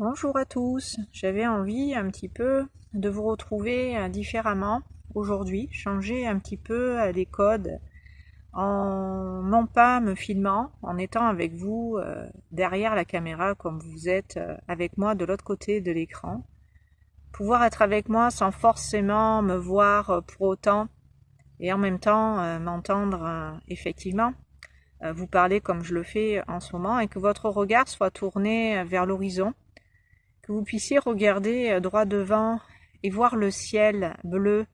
Bonjour à tous, j'avais envie un petit peu de vous retrouver différemment aujourd'hui, changer un petit peu les codes en non pas me filmant, en étant avec vous derrière la caméra comme vous êtes avec moi de l'autre côté de l'écran. Pouvoir être avec moi sans forcément me voir pour autant et en même temps m'entendre effectivement vous parler comme je le fais en ce moment et que votre regard soit tourné vers l'horizon, que vous puissiez regarder droit devant et voir le ciel bleu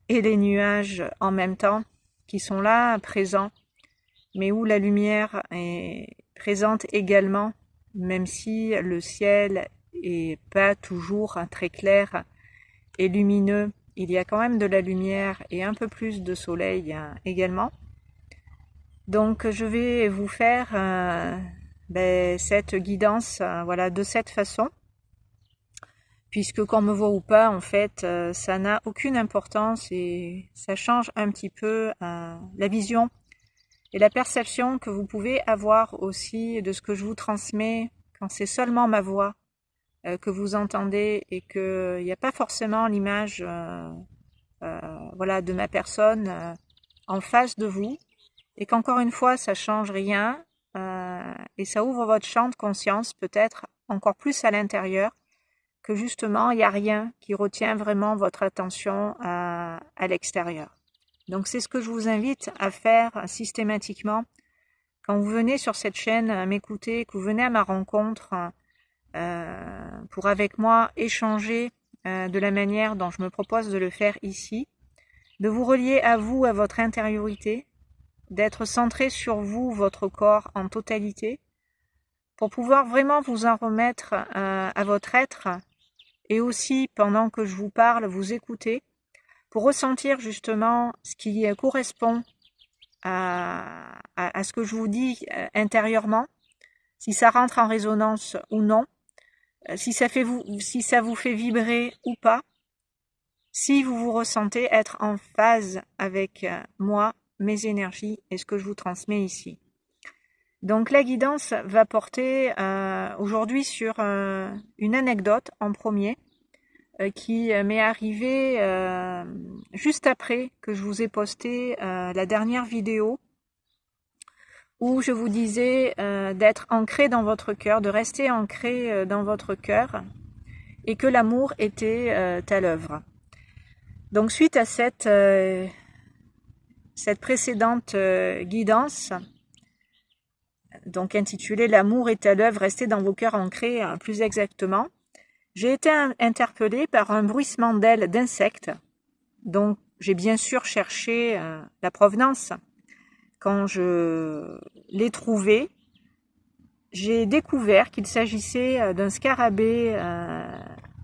et les nuages en même temps qui sont là, présents, mais où la lumière est présente également, même si le ciel est pas toujours très clair et lumineux. Il y a quand même de la lumière et un peu plus de soleil également. Donc je vais vous faire cette guidance voilà, de cette façon, puisque qu'on me voit ou pas, en fait, ça n'a aucune importance et ça change un petit peu la vision et la perception que vous pouvez avoir aussi de ce que je vous transmets quand c'est seulement ma voix que vous entendez et qu'il n'y a pas forcément l'image voilà, de ma personne en face de vous, et qu'encore une fois, ça change rien et ça ouvre votre champ de conscience peut-être encore plus à l'intérieur, que justement, il n'y a rien qui retient vraiment votre attention à l'extérieur. Donc c'est ce que je vous invite à faire systématiquement quand vous venez sur cette chaîne m'écouter, que vous venez à ma rencontre pour avec moi échanger de la manière dont je me propose de le faire ici, de vous relier à vous, à votre intériorité, d'être centré sur vous, votre corps en totalité, pour pouvoir vraiment vous en remettre à votre être, et aussi, pendant que je vous parle, vous écouter, pour ressentir justement ce qui correspond à ce que je vous dis intérieurement, si ça rentre en résonance ou non, si ça vous fait vibrer ou pas, si vous vous ressentez être en phase avec moi, mes énergies et ce que je vous transmets ici. Donc la guidance va porter aujourd'hui sur une anecdote en premier qui m'est arrivée juste après que je vous ai posté la dernière vidéo où je vous disais d'être ancré dans votre cœur, de rester ancré dans votre cœur et que l'amour était à l'œuvre. Donc suite à cette précédente guidance, donc intitulée L'amour est à l'œuvre, restez dans vos cœurs ancrés plus exactement, j'ai été interpellée par un bruissement d'ailes d'insectes. Donc j'ai bien sûr cherché la provenance. Quand je l'ai trouvé, j'ai découvert qu'il s'agissait d'un scarabée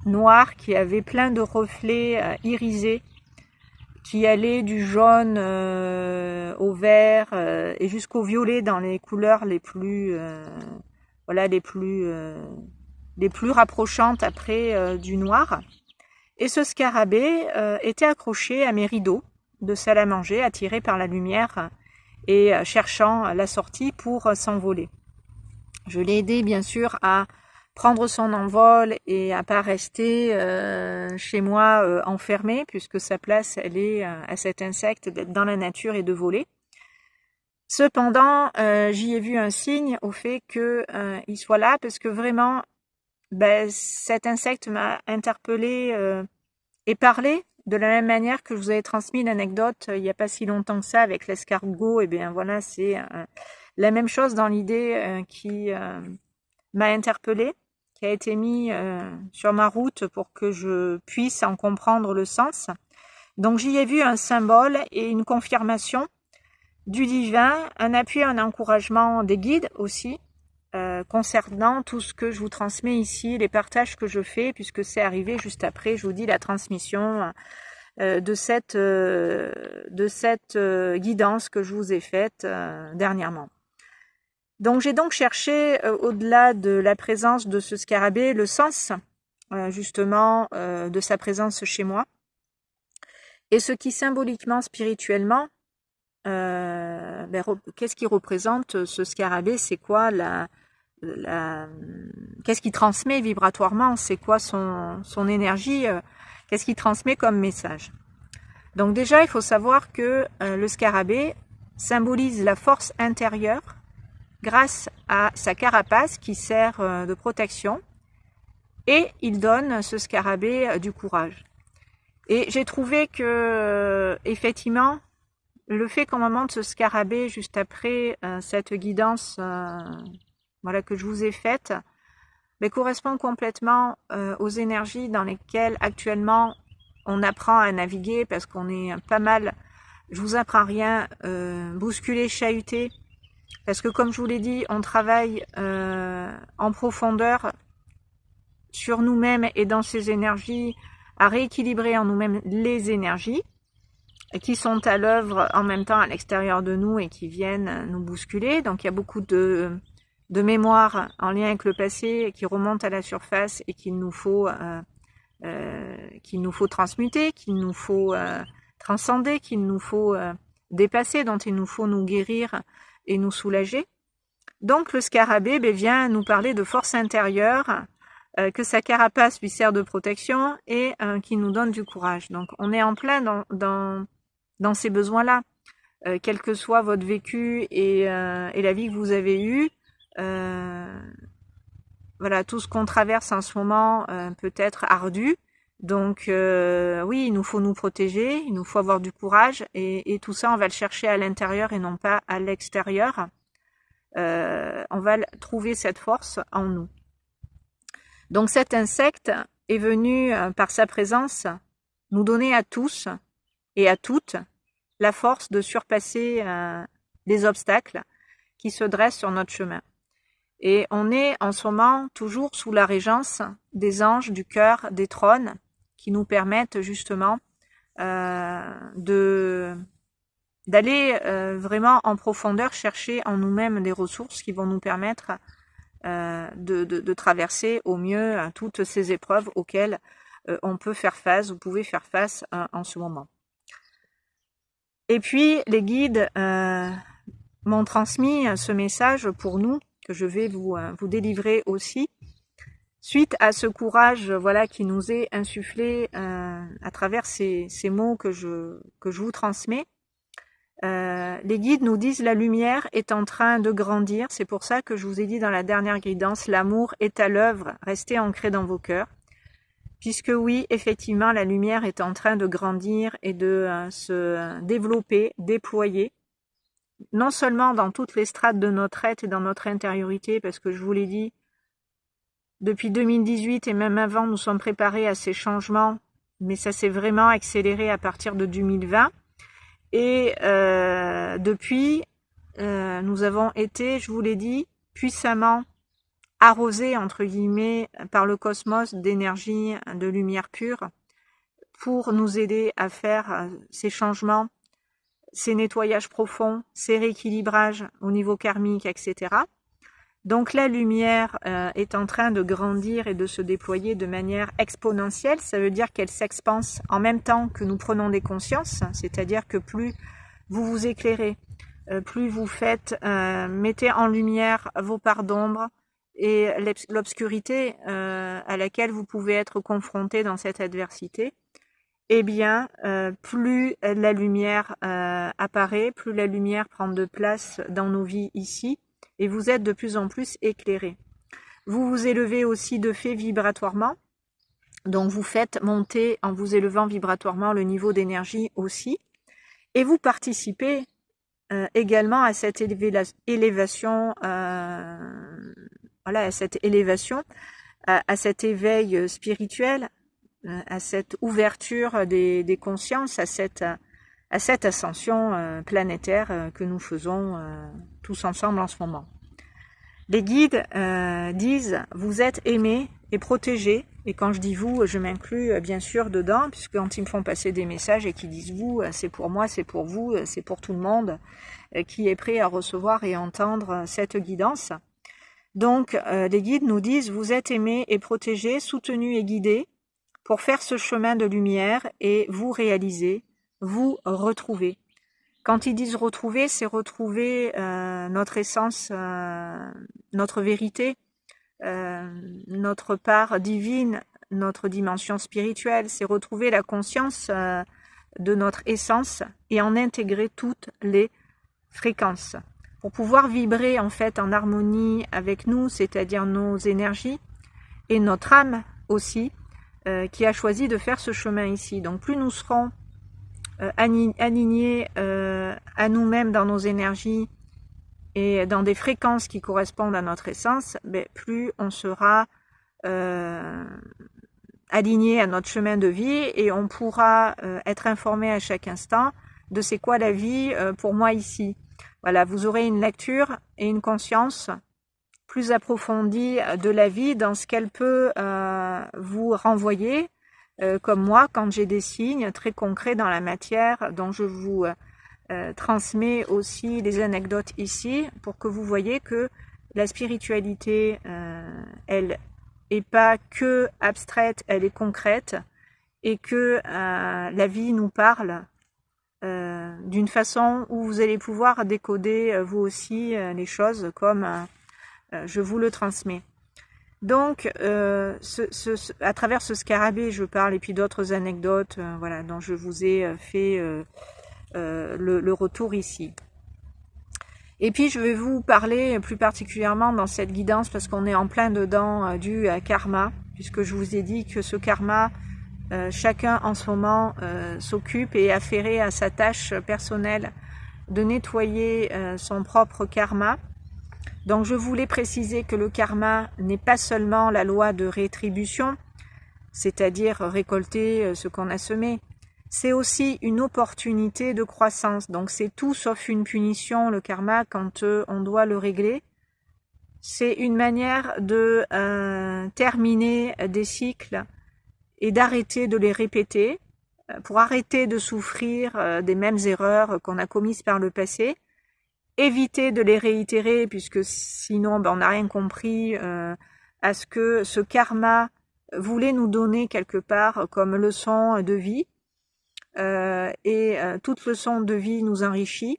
noir qui avait plein de reflets irisés qui allait du jaune au vert et jusqu'au violet dans les couleurs les plus voilà les plus rapprochantes après du noir. Et ce scarabée était accroché à mes rideaux de salle à manger, attiré par la lumière et cherchant la sortie pour s'envoler. Je l'ai aidé bien sûr à prendre son envol et à pas rester chez moi enfermé, puisque sa place elle est à cet insecte d'être dans la nature et de voler. Cependant, j'y ai vu un signe au fait que il soit là, parce que vraiment cet insecte m'a interpellée et parlé de la même manière que je vous avais transmis l'anecdote il n'y a pas si longtemps que ça avec l'escargot. Et bien voilà, c'est la même chose dans l'idée qui m'a interpellée, qui a été mis sur ma route pour que je puisse en comprendre le sens. Donc j'y ai vu un symbole et une confirmation du divin, un appui, un encouragement des guides aussi, concernant tout ce que je vous transmets ici, les partages que je fais, puisque c'est arrivé juste après, je vous dis, la transmission de cette guidance que je vous ai faite dernièrement. Donc j'ai donc cherché, au-delà de la présence de ce scarabée, le sens justement de sa présence chez moi, et ce qui symboliquement, spirituellement, qu'est-ce qui représente ce scarabée? C'est quoi qu'est-ce qu'il transmet vibratoirement, c'est quoi son énergie, qu'est-ce qu'il transmet comme message. Donc déjà, il faut savoir que le scarabée symbolise la force intérieure grâce à sa carapace qui sert de protection, et il donne, ce scarabée, du courage. Et j'ai trouvé que, effectivement, le fait qu'on me montre ce scarabée juste après cette guidance voilà, que je vous ai faite, mais correspond complètement aux énergies dans lesquelles actuellement on apprend à naviguer, parce qu'on est pas mal, je vous apprends rien, bousculé, chahuté, parce que comme je vous l'ai dit, on travaille en profondeur sur nous-mêmes et dans ces énergies, à rééquilibrer en nous-mêmes les énergies qui sont à l'œuvre en même temps à l'extérieur de nous et qui viennent nous bousculer. Donc il y a beaucoup de mémoire en lien avec le passé qui remonte à la surface et qu'il nous faut transmuter, qu'il nous faut transcender, qu'il nous faut dépasser, dont il nous faut nous guérir et nous soulager. Donc le scarabée vient nous parler de force intérieure, que sa carapace lui sert de protection et qui nous donne du courage. Donc on est en plein dans ces besoins-là, quel que soit votre vécu et la vie que vous avez eue. Voilà, tout ce qu'on traverse en ce moment peut être ardu. Donc oui, il nous faut nous protéger, il nous faut avoir du courage, et tout ça, on va le chercher à l'intérieur et non pas à l'extérieur. On va trouver cette force en nous. Donc cet insecte est venu par sa présence nous donner à tous et à toutes la force de surpasser les obstacles qui se dressent sur notre chemin. Et on est en ce moment toujours sous la régence des anges du cœur, des trônes, qui nous permettent justement d'aller vraiment en profondeur chercher en nous-mêmes des ressources qui vont nous permettre de traverser au mieux toutes ces épreuves auxquelles on peut faire face, vous pouvez faire face en ce moment. Et puis les guides m'ont transmis ce message pour nous, que je vais vous délivrer aussi, suite à ce courage voilà, qui nous est insufflé à travers ces mots que je vous transmets. Les guides nous disent la lumière est en train de grandir. C'est pour ça que je vous ai dit dans la dernière guidance, l'amour est à l'œuvre, restez ancrés dans vos cœurs. Puisque oui, effectivement, la lumière est en train de grandir et de se développer, déployer, non seulement dans toutes les strates de notre être et dans notre intériorité, parce que je vous l'ai dit, depuis 2018 et même avant, nous sommes préparés à ces changements, mais ça s'est vraiment accéléré à partir de 2020. Et depuis, nous avons été, je vous l'ai dit, puissamment arrosés, entre guillemets, par le cosmos d'énergie, de lumière pure, pour nous aider à faire ces changements, ces nettoyages profonds, ces rééquilibrages au niveau karmique, etc. Donc la lumière est en train de grandir et de se déployer de manière exponentielle. Ça veut dire qu'elle s'expanse en même temps que nous prenons des consciences, c'est-à-dire que plus vous vous éclairez, plus vous mettez en lumière vos parts d'ombre et l'obscurité à laquelle vous pouvez être confronté dans cette adversité, eh bien, plus la lumière apparaît, plus la lumière prend de place dans nos vies ici, et vous êtes de plus en plus éclairés. Vous vous élevez aussi de fait vibratoirement, donc vous faites monter en vous élevant vibratoirement le niveau d'énergie aussi, et vous participez également à cette élévation, voilà, à cette élévation, à cet éveil spirituel, à cette ouverture des consciences, à cette ascension planétaire que nous faisons tous ensemble en ce moment. Les guides disent « vous êtes aimés et protégés », et quand je dis « vous », je m'inclus bien sûr dedans, puisque quand ils me font passer des messages et qu'ils disent « vous », c'est pour moi, c'est pour vous, c'est pour tout le monde qui est prêt à recevoir et entendre cette guidance. Donc les guides nous disent « vous êtes aimés et protégés, soutenus et guidés », pour faire ce chemin de lumière et vous réaliser, vous retrouver. Quand ils disent retrouver, c'est retrouver notre essence, notre vérité, notre part divine, notre dimension spirituelle. C'est retrouver la conscience de notre essence et en intégrer toutes les fréquences. Pour pouvoir vibrer en fait en harmonie avec nous, c'est-à-dire nos énergies et notre âme aussi, qui a choisi de faire ce chemin ici. Donc plus nous serons alignés à nous-mêmes dans nos énergies et dans des fréquences qui correspondent à notre essence, plus on sera aligné à notre chemin de vie et on pourra être informé à chaque instant de c'est quoi la vie pour moi ici. Voilà, vous aurez une lecture et une conscience plus approfondie de la vie dans ce qu'elle peut vous renvoyer, comme moi, quand j'ai des signes très concrets dans la matière, dont je vous transmets aussi des anecdotes ici, pour que vous voyez que la spiritualité, elle n'est pas que abstraite, elle est concrète, et que la vie nous parle d'une façon où vous allez pouvoir décoder vous aussi les choses comme je vous le transmets. Donc, à travers ce scarabée, je parle, et puis d'autres anecdotes voilà, dont je vous ai fait le retour ici. Et puis, je vais vous parler plus particulièrement dans cette guidance, parce qu'on est en plein dedans du karma, puisque je vous ai dit que ce karma, chacun en ce moment s'occupe et est affairé à sa tâche personnelle de nettoyer son propre karma. Donc je voulais préciser que le karma n'est pas seulement la loi de rétribution, c'est-à-dire récolter ce qu'on a semé, c'est aussi une opportunité de croissance. Donc c'est tout sauf une punition, le karma, quand on doit le régler. C'est une manière de terminer des cycles et d'arrêter de les répéter, pour arrêter de souffrir des mêmes erreurs qu'on a commises par le passé, éviter de les réitérer, puisque sinon on n'a rien compris à ce que ce karma voulait nous donner quelque part comme leçon de vie, et toute leçon de vie nous enrichit.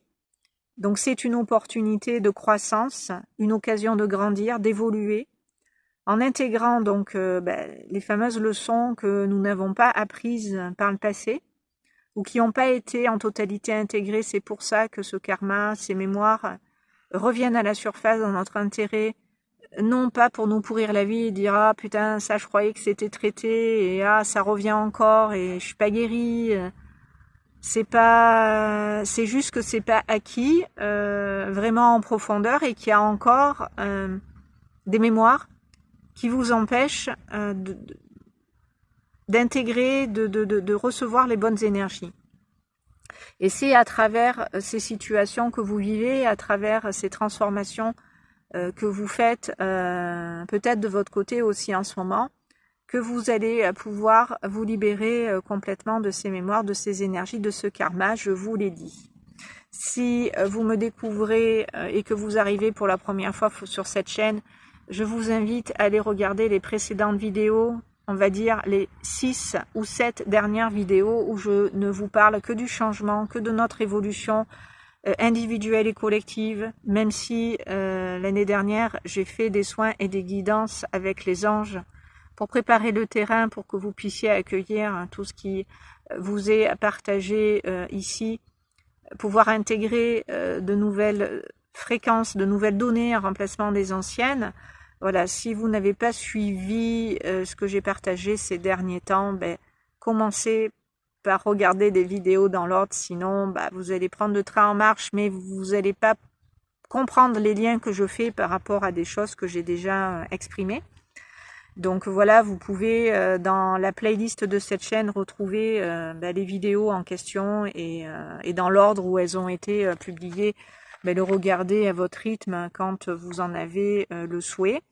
Donc c'est une opportunité de croissance, une occasion de grandir, d'évoluer, en intégrant donc les fameuses leçons que nous n'avons pas apprises par le passé, ou qui n'ont pas été en totalité intégrées. C'est pour ça que ce karma, ces mémoires reviennent à la surface dans notre intérêt, non pas pour nous pourrir la vie et dire « Ah putain, ça je croyais que c'était traité, et ah ça revient encore, et je suis pas guérie ». C'est juste que c'est pas acquis vraiment en profondeur, et qu'il y a encore des mémoires qui vous empêchent d'intégrer, de recevoir les bonnes énergies. Et c'est à travers ces situations que vous vivez, à travers ces transformations que vous faites, peut-être de votre côté aussi en ce moment, que vous allez pouvoir vous libérer complètement de ces mémoires, de ces énergies, de ce karma, je vous l'ai dit. Si vous me découvrez et que vous arrivez pour la première fois sur cette chaîne, je vous invite à aller regarder les précédentes vidéos, on va dire les 6 ou 7 dernières vidéos où je ne vous parle que du changement, que de notre évolution individuelle et collective, même si l'année dernière j'ai fait des soins et des guidances avec les anges pour préparer le terrain pour que vous puissiez accueillir tout ce qui vous est partagé ici, pouvoir intégrer de nouvelles fréquences, de nouvelles données en remplacement des anciennes. Voilà, si vous n'avez pas suivi ce que j'ai partagé ces derniers temps, commencez par regarder des vidéos dans l'ordre, sinon vous allez prendre le train en marche, mais vous n'allez pas comprendre les liens que je fais par rapport à des choses que j'ai déjà exprimées. Donc voilà, vous pouvez dans la playlist de cette chaîne retrouver les vidéos en question, et dans l'ordre où elles ont été publiées, le regarder à votre rythme quand vous en avez le souhait.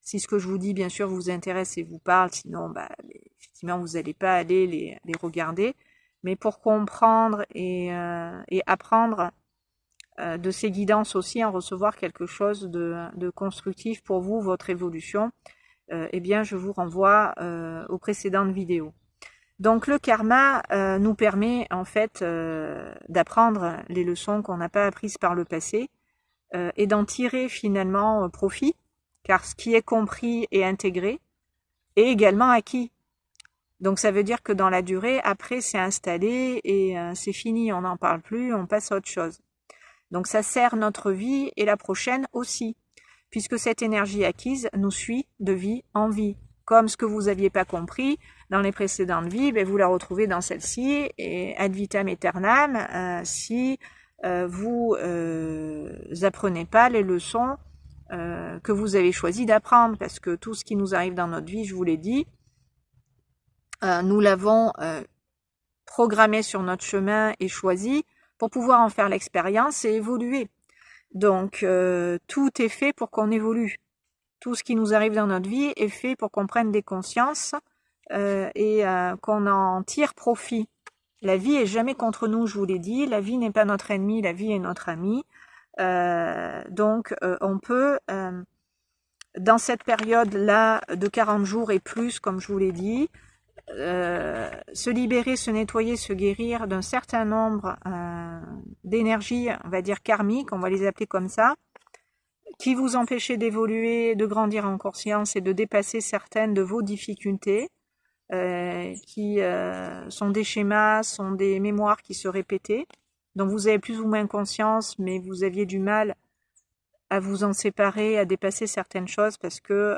Si ce que je vous dis, bien sûr, vous intéresse et vous parle, sinon, effectivement, vous n'allez pas aller les regarder. Mais pour comprendre et apprendre de ces guidances aussi, en recevoir quelque chose de constructif pour vous, votre évolution, eh bien, je vous renvoie aux précédentes vidéos. Donc le karma nous permet en fait d'apprendre les leçons qu'on n'a pas apprises par le passé et d'en tirer finalement profit, car ce qui est compris et intégré est également acquis. Donc ça veut dire que dans la durée, après c'est installé et c'est fini, on n'en parle plus, on passe à autre chose. Donc ça sert notre vie et la prochaine aussi, puisque cette énergie acquise nous suit de vie en vie. Comme ce que vous n'aviez pas compris dans les précédentes vies, ben vous la retrouvez dans celle-ci, et ad vitam aeternam, si vous apprenez pas les leçons que vous avez choisi d'apprendre, parce que tout ce qui nous arrive dans notre vie, je vous l'ai dit, nous l'avons programmé sur notre chemin et choisi pour pouvoir en faire l'expérience et évoluer. Donc tout est fait pour qu'on évolue. Tout ce qui nous arrive dans notre vie est fait pour qu'on prenne des consciences et qu'on en tire profit. La vie est jamais contre nous, je vous l'ai dit. La vie n'est pas notre ennemi, la vie est notre ami. Donc on peut, dans cette période-là de 40 jours et plus, comme je vous l'ai dit, se libérer, se nettoyer, se guérir d'un certain nombre d'énergies, on va dire karmiques, on va les appeler comme ça, qui vous empêchaient d'évoluer, de grandir en conscience et de dépasser certaines de vos difficultés, qui sont des schémas, sont des mémoires qui se répétaient, dont vous avez plus ou moins conscience, mais vous aviez du mal à vous en séparer, à dépasser certaines choses, parce que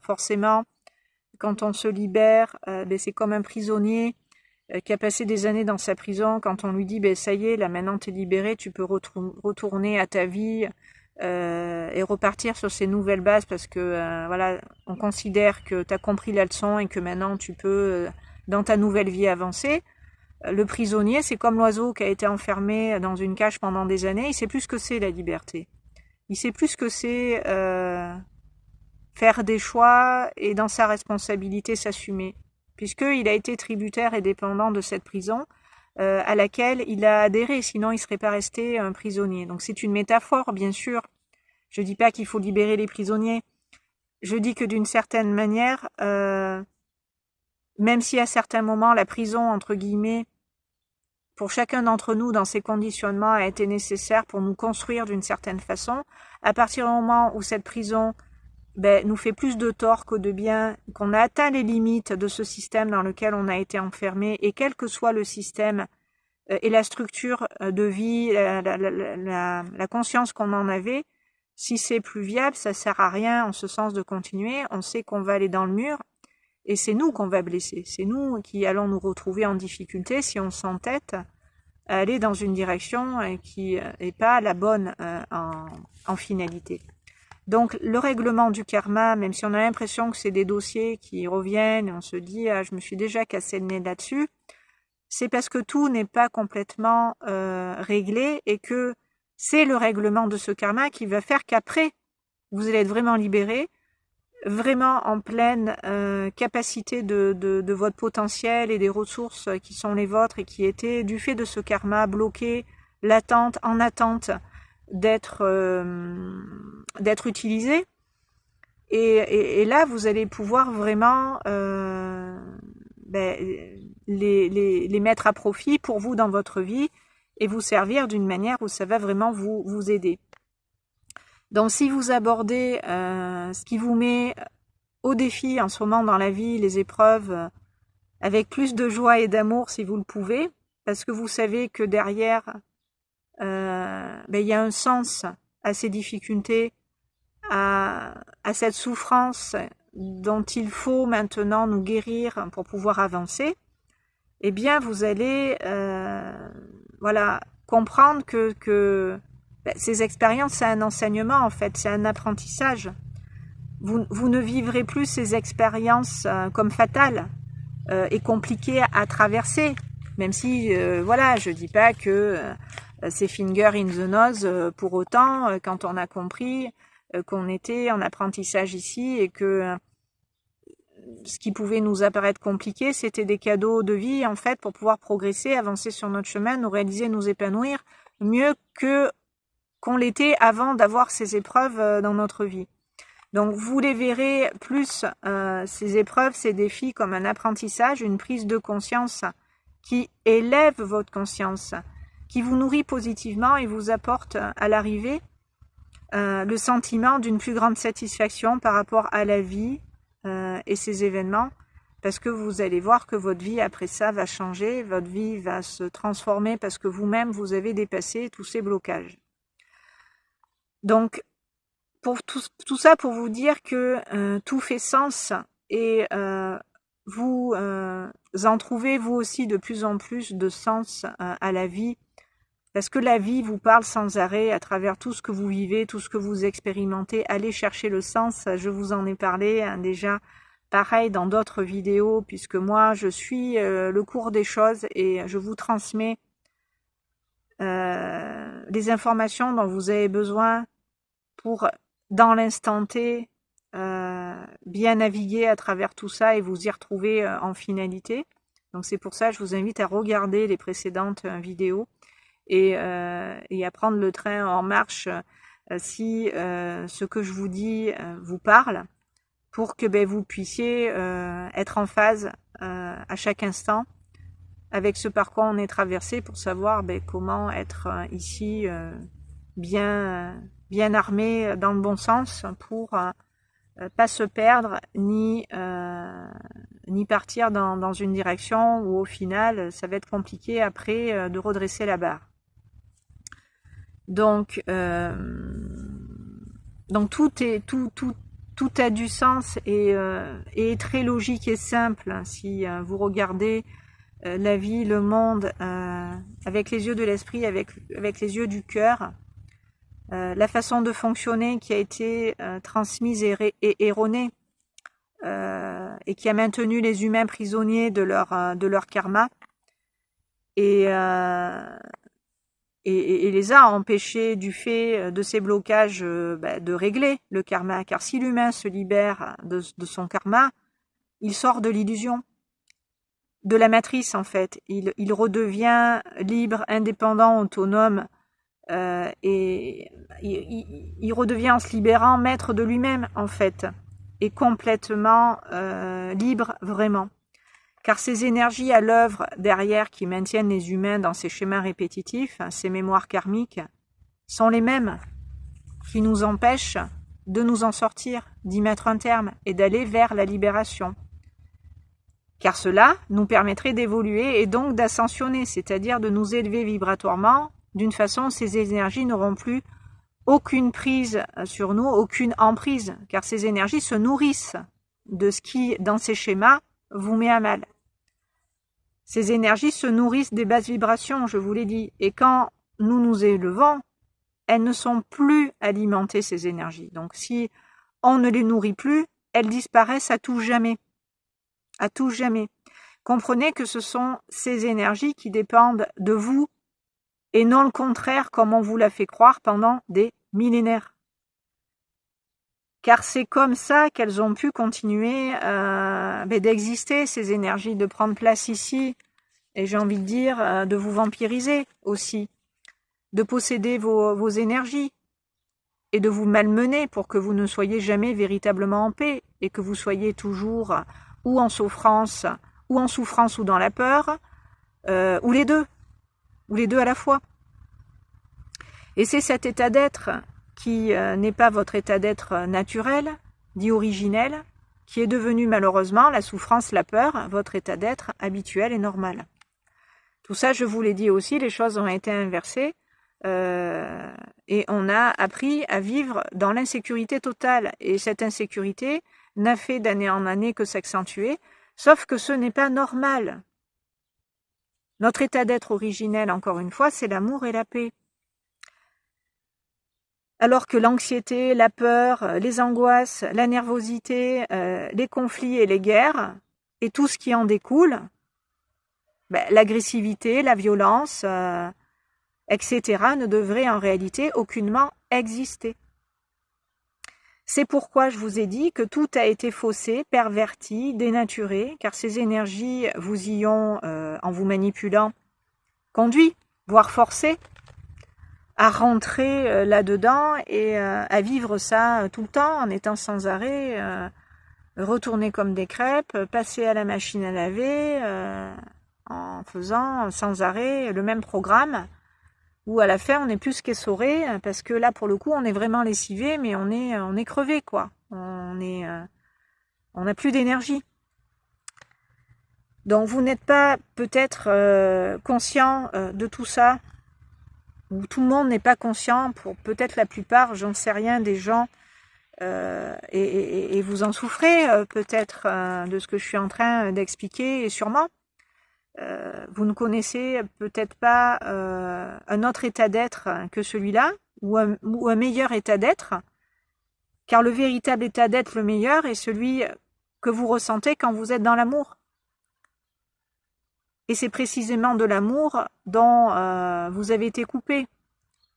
forcément, quand on se libère, c'est comme un prisonnier qui a passé des années dans sa prison. Quand on lui dit ça y est, là maintenant t'es libéré, tu peux retourner à ta vie et repartir sur ces nouvelles bases, parce que voilà, on considère que t'as compris la leçon et que maintenant tu peux dans ta nouvelle vie avancer. Le prisonnier, c'est comme l'oiseau qui a été enfermé dans une cage pendant des années. Il sait plus ce que c'est la liberté. Il sait plus ce que c'est faire des choix et dans sa responsabilité s'assumer, puisqu'il a été tributaire et dépendant de cette prison à laquelle il a adhéré, sinon il ne serait pas resté un prisonnier. Donc c'est une métaphore, bien sûr. Je ne dis pas qu'il faut libérer les prisonniers. Je dis que d'une certaine manière, même si à certains moments la prison, entre guillemets, pour chacun d'entre nous dans ses conditionnements a été nécessaire pour nous construire d'une certaine façon, à partir du moment où cette prison nous fait plus de tort que de bien, qu'on a atteint les limites de ce système dans lequel on a été enfermé, et quel que soit le système et la structure de vie, la conscience qu'on en avait, si c'est plus viable, ça sert à rien en ce sens de continuer. On sait qu'on va aller dans le mur et c'est nous qu'on va blesser. C'est nous qui allons nous retrouver en difficulté si on s'entête à aller dans une direction qui n'est pas la bonne en finalité. Donc le règlement du karma, même si on a l'impression que c'est des dossiers qui reviennent et on se dit je me suis déjà cassé le nez là-dessus, c'est parce que tout n'est pas complètement réglé et que c'est le règlement de ce karma qui va faire qu'après vous allez être vraiment libéré, vraiment en pleine capacité de votre potentiel et des ressources qui sont les vôtres et qui étaient du fait de ce karma bloqué, latente, en attente d'être utilisé, et là vous allez pouvoir vraiment les mettre à profit pour vous dans votre vie et vous servir d'une manière où ça va vraiment vous aider. Donc si vous abordez ce qui vous met au défi en ce moment dans la vie, les épreuves, avec plus de joie et d'amour si vous le pouvez, parce que vous savez que derrière il y a un sens à ces difficultés, à cette souffrance dont il faut maintenant nous guérir pour pouvoir avancer, eh bien vous allez comprendre que ces expériences, c'est un enseignement en fait, c'est un apprentissage. Vous ne vivrez plus ces expériences comme fatales et compliquées à traverser, même si je dis pas que c'est finger in the nose pour autant, quand on a compris qu'on était en apprentissage ici et que ce qui pouvait nous apparaître compliqué, c'était des cadeaux de vie en fait pour pouvoir progresser, avancer sur notre chemin, nous réaliser, nous épanouir mieux qu'on l'était avant d'avoir ces épreuves dans notre vie. Donc vous les verrez plus, ces épreuves, ces défis, comme un apprentissage, une prise de conscience qui élève votre conscience, qui vous nourrit positivement et vous apporte à l'arrivée le sentiment d'une plus grande satisfaction par rapport à la vie et ses événements, parce que vous allez voir que votre vie après ça va changer, votre vie va se transformer parce que vous-même vous avez dépassé tous ces blocages. Donc pour tout ça pour vous dire que tout fait sens et vous en trouvez vous aussi de plus en plus de sens à la vie, parce que la vie vous parle sans arrêt à travers tout ce que vous vivez, tout ce que vous expérimentez. Allez chercher le sens, je vous en ai parlé déjà pareil dans d'autres vidéos, puisque moi je suis le cours des choses et je vous transmets les informations dont vous avez besoin pour dans l'instant T bien naviguer à travers tout ça et vous y retrouver en finalité. Donc c'est pour ça que je vous invite à regarder les précédentes vidéos et à prendre le train en marche si ce que je vous dis vous parle, pour que vous puissiez être en phase à chaque instant avec ce par quoi on est traversé, pour savoir comment être ici bien armé dans le bon sens, pour pas se perdre ni partir dans une direction où au final ça va être compliqué après de redresser la barre. Donc tout a du sens et est très logique et simple si vous regardez la vie, le monde avec les yeux de l'esprit, avec les yeux du cœur. La façon de fonctionner qui a été transmise et erronée et qui a maintenu les humains prisonniers de leur karma et les a empêchés du fait de ces blocages de régler le karma. Car si l'humain se libère de son karma, il sort de l'illusion, de la matrice en fait. Il redevient libre, indépendant, autonome et il redevient en se libérant maître de lui-même en fait, et complètement libre vraiment. Car ces énergies à l'œuvre derrière qui maintiennent les humains dans ces schémas répétitifs, ces mémoires karmiques, sont les mêmes qui nous empêchent de nous en sortir, d'y mettre un terme et d'aller vers la libération. Car cela nous permettrait d'évoluer et donc d'ascensionner, c'est-à-dire de nous élever vibratoirement d'une façon où ces énergies n'auront plus aucune prise sur nous, aucune emprise, car ces énergies se nourrissent de ce qui, dans ces schémas, vous met à mal. Ces énergies se nourrissent des basses vibrations, je vous l'ai dit, et quand nous nous élevons, elles ne sont plus alimentées, ces énergies. Donc si on ne les nourrit plus, elles disparaissent à tout jamais. À tout jamais. Comprenez que ce sont ces énergies qui dépendent de vous, et non le contraire comme on vous l'a fait croire pendant des millénaires. Car c'est comme ça qu'elles ont pu continuer d'exister, ces énergies, de prendre place ici, et j'ai envie de dire de vous vampiriser aussi, de posséder vos énergies, et de vous malmener pour que vous ne soyez jamais véritablement en paix, et que vous soyez toujours ou en souffrance ou dans la peur, ou les deux à la fois. Et c'est cet état d'être qui n'est pas votre état d'être naturel, dit originel, qui est devenu malheureusement la souffrance, la peur, votre état d'être habituel et normal. Tout ça, je vous l'ai dit aussi, les choses ont été inversées et on a appris à vivre dans l'insécurité totale. Et cette insécurité n'a fait d'année en année que s'accentuer, sauf que ce n'est pas normal. Notre état d'être originel, encore une fois, c'est l'amour et la paix. Alors que l'anxiété, la peur, les angoisses, la nervosité, les conflits et les guerres, et tout ce qui en découle, l'agressivité, la violence, etc., ne devraient en réalité aucunement exister. C'est pourquoi je vous ai dit que tout a été faussé, perverti, dénaturé, car ces énergies vous y ont, en vous manipulant, conduit, voire forcé, à rentrer là-dedans et à vivre ça tout le temps en étant sans arrêt, retourner comme des crêpes, passer à la machine à laver, en faisant sans arrêt le même programme, où à la fin on est plus qu'essoré, parce que là pour le coup on est vraiment lessivé, mais on est crevé quoi, on n'a plus d'énergie. Donc vous n'êtes pas peut-être conscient de tout ça, ou tout le monde n'est pas conscient, pour peut-être la plupart, j'en sais rien, des gens, et vous en souffrez peut-être de ce que je suis en train d'expliquer, et sûrement. Vous ne connaissez peut-être pas un autre état d'être que celui-là, ou un meilleur état d'être, car le véritable état d'être, le meilleur, est celui que vous ressentez quand vous êtes dans l'amour. Et c'est précisément de l'amour dont vous avez été coupé.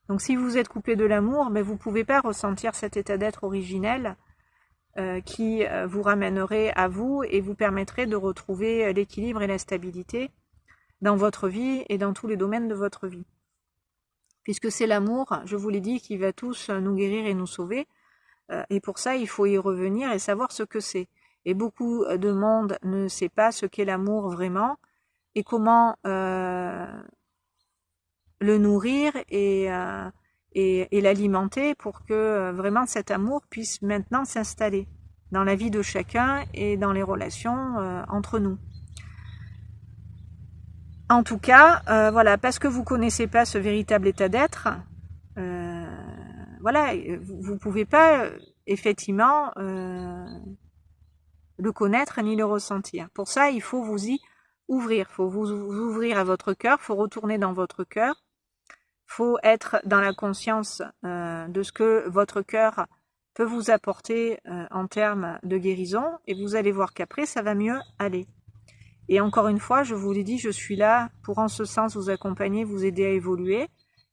Donc si vous êtes coupé de l'amour, ben, vous ne pouvez pas ressentir cet état d'être originel qui vous ramènerait à vous et vous permettrait de retrouver l'équilibre et la stabilité dans votre vie et dans tous les domaines de votre vie. Puisque c'est l'amour, je vous l'ai dit, qui va tous nous guérir et nous sauver. Et pour ça, il faut y revenir et savoir ce que c'est. Et beaucoup de monde ne sait pas ce qu'est l'amour vraiment et comment le nourrir et l'alimenter pour que vraiment cet amour puisse maintenant s'installer dans la vie de chacun et dans les relations entre nous. En tout cas, voilà, parce que vous connaissez pas ce véritable état d'être, voilà, vous pouvez pas effectivement le connaître ni le ressentir. Pour ça, il faut vous y ouvrir, faut vous ouvrir à votre cœur, faut retourner dans votre cœur, faut être dans la conscience de ce que votre cœur peut vous apporter en termes de guérison, et vous allez voir qu'après, ça va mieux aller. Et encore une fois, je vous l'ai dit, je suis là pour en ce sens vous accompagner, vous aider à évoluer,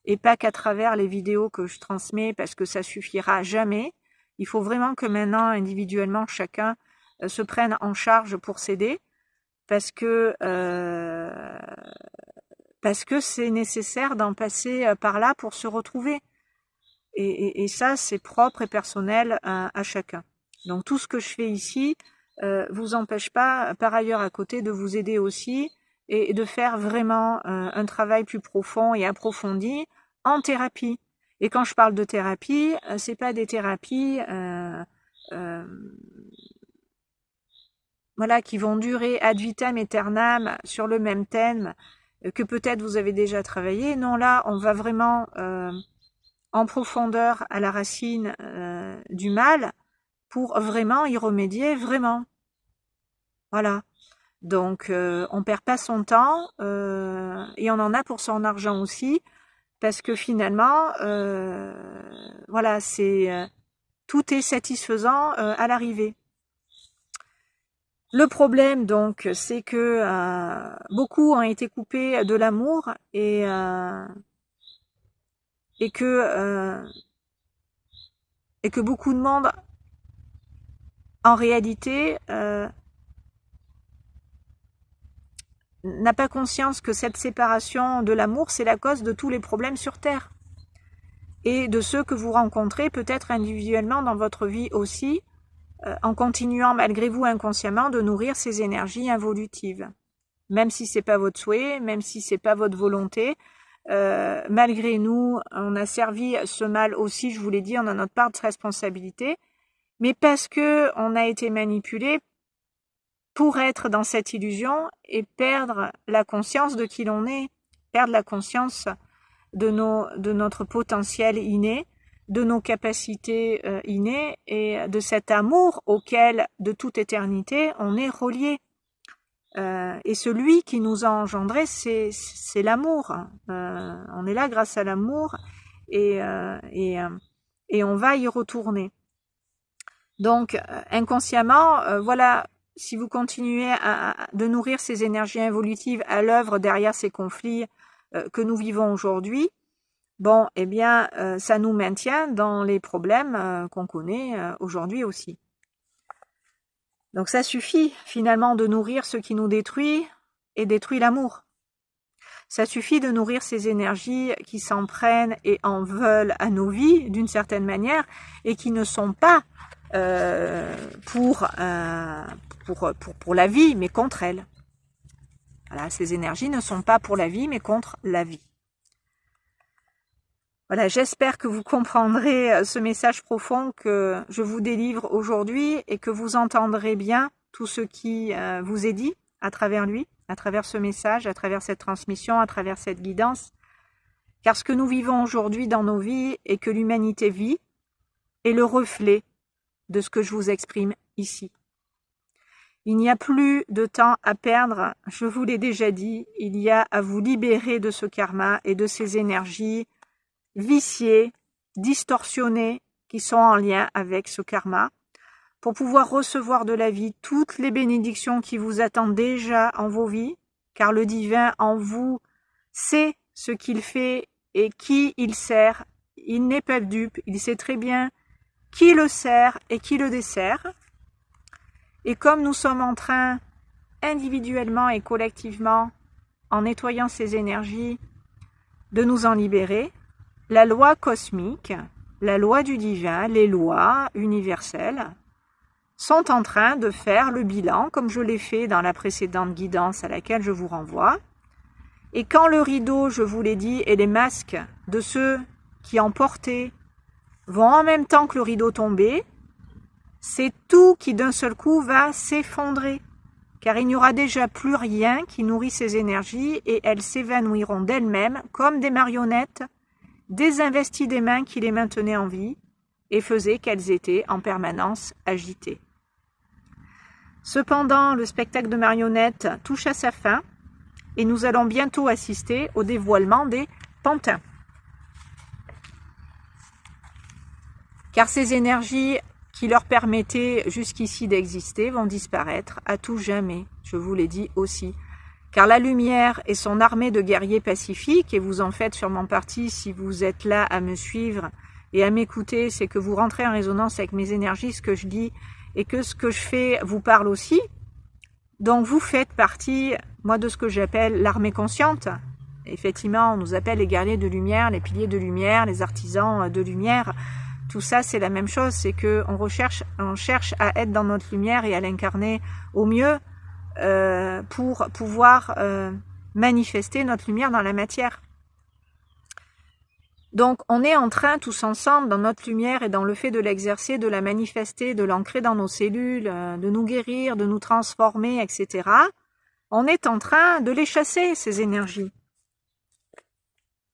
et pas qu'à travers les vidéos que je transmets, parce que ça suffira jamais. Il faut vraiment que maintenant, individuellement, chacun se prenne en charge pour s'aider, parce que c'est nécessaire d'en passer par là pour se retrouver. Et ça, c'est propre et personnel à chacun. Donc tout ce que je fais ici vous empêche pas, par ailleurs à côté, de vous aider aussi et de faire vraiment un travail plus profond et approfondi en thérapie. Et quand je parle de thérapie, c'est pas des thérapies voilà, qui vont durer ad vitam aeternam sur le même thème que peut-être vous avez déjà travaillé. Non, là, on va vraiment en profondeur à la racine du mal pour vraiment y remédier, vraiment. Voilà. Donc, on perd pas son temps et on en a pour son argent aussi, parce que finalement, voilà, tout est satisfaisant à l'arrivée. Le problème, donc, c'est que beaucoup ont été coupés de l'amour et que beaucoup de monde, en réalité, n'a pas conscience que cette séparation de l'amour, c'est la cause de tous les problèmes sur Terre. Et de ceux que vous rencontrez peut-être individuellement dans votre vie aussi, en continuant malgré vous inconsciemment de nourrir ces énergies involutives. Même si c'est pas votre souhait, même si c'est pas votre volonté, malgré nous, on a servi ce mal aussi, je vous l'ai dit, on a notre part de responsabilité, mais parce que on a été manipulé pour être dans cette illusion et perdre la conscience de qui l'on est, perdre la conscience de notre potentiel inné, de nos capacités innées et de cet amour auquel, de toute éternité, on est relié. Et celui qui nous a engendrés, c'est l'amour. On est là grâce à l'amour et on va y retourner. Donc, inconsciemment, voilà, si vous continuez de nourrir ces énergies involutives à l'œuvre derrière ces conflits que nous vivons aujourd'hui, bon, eh bien, ça nous maintient dans les problèmes qu'on connaît aujourd'hui aussi. Donc ça suffit finalement de nourrir ce qui nous détruit et détruit l'amour. Ça suffit de nourrir ces énergies qui s'en prennent et en veulent à nos vies d'une certaine manière et qui ne sont pas pour la vie, mais contre elle. Voilà, ces énergies ne sont pas pour la vie, mais contre la vie. Voilà, j'espère que vous comprendrez ce message profond que je vous délivre aujourd'hui et que vous entendrez bien tout ce qui vous est dit à travers lui, à travers ce message, à travers cette transmission, à travers cette guidance. Car ce que nous vivons aujourd'hui dans nos vies et que l'humanité vit est le reflet de ce que je vous exprime ici. Il n'y a plus de temps à perdre, je vous l'ai déjà dit, il y a à vous libérer de ce karma et de ces énergies viciées, distorsionnées, qui sont en lien avec ce karma, pour pouvoir recevoir de la vie toutes les bénédictions qui vous attendent déjà en vos vies, car le divin en vous sait ce qu'il fait et qui il sert. Il n'est pas dupe, il sait très bien qui le sert et qui le dessert. Et comme nous sommes en train, individuellement et collectivement, en nettoyant ces énergies, de nous en libérer, la loi cosmique, la loi du divin, les lois universelles, sont en train de faire le bilan, comme je l'ai fait dans la précédente guidance à laquelle je vous renvoie. Et quand le rideau, je vous l'ai dit, et les masques de ceux qui en portaient vont en même temps que le rideau tomber, c'est tout qui d'un seul coup va s'effondrer, car il n'y aura déjà plus rien qui nourrit ces énergies et elles s'évanouiront d'elles-mêmes comme des marionnettes désinvesties des mains qui les maintenaient en vie et faisaient qu'elles étaient en permanence agitées. Cependant, le spectacle de marionnettes touche à sa fin et nous allons bientôt assister au dévoilement des pantins. Car ces énergies qui leur permettaient jusqu'ici d'exister vont disparaître à tout jamais, je vous l'ai dit aussi. Car la lumière et son armée de guerriers pacifiques, et vous en faites sûrement partie si vous êtes là à me suivre et à m'écouter, c'est que vous rentrez en résonance avec mes énergies, ce que je dis, et que ce que je fais vous parle aussi. Donc vous faites partie, moi, de ce que j'appelle l'armée consciente. Effectivement, on nous appelle les guerriers de lumière, les piliers de lumière, les artisans de lumière. Tout ça, c'est la même chose, c'est que on cherche à être dans notre lumière et à l'incarner au mieux pour pouvoir manifester notre lumière dans la matière. Donc, on est en train, tous ensemble, dans notre lumière et dans le fait de l'exercer, de la manifester, de l'ancrer dans nos cellules, de nous guérir, de nous transformer, etc. On est en train de les chasser, ces énergies.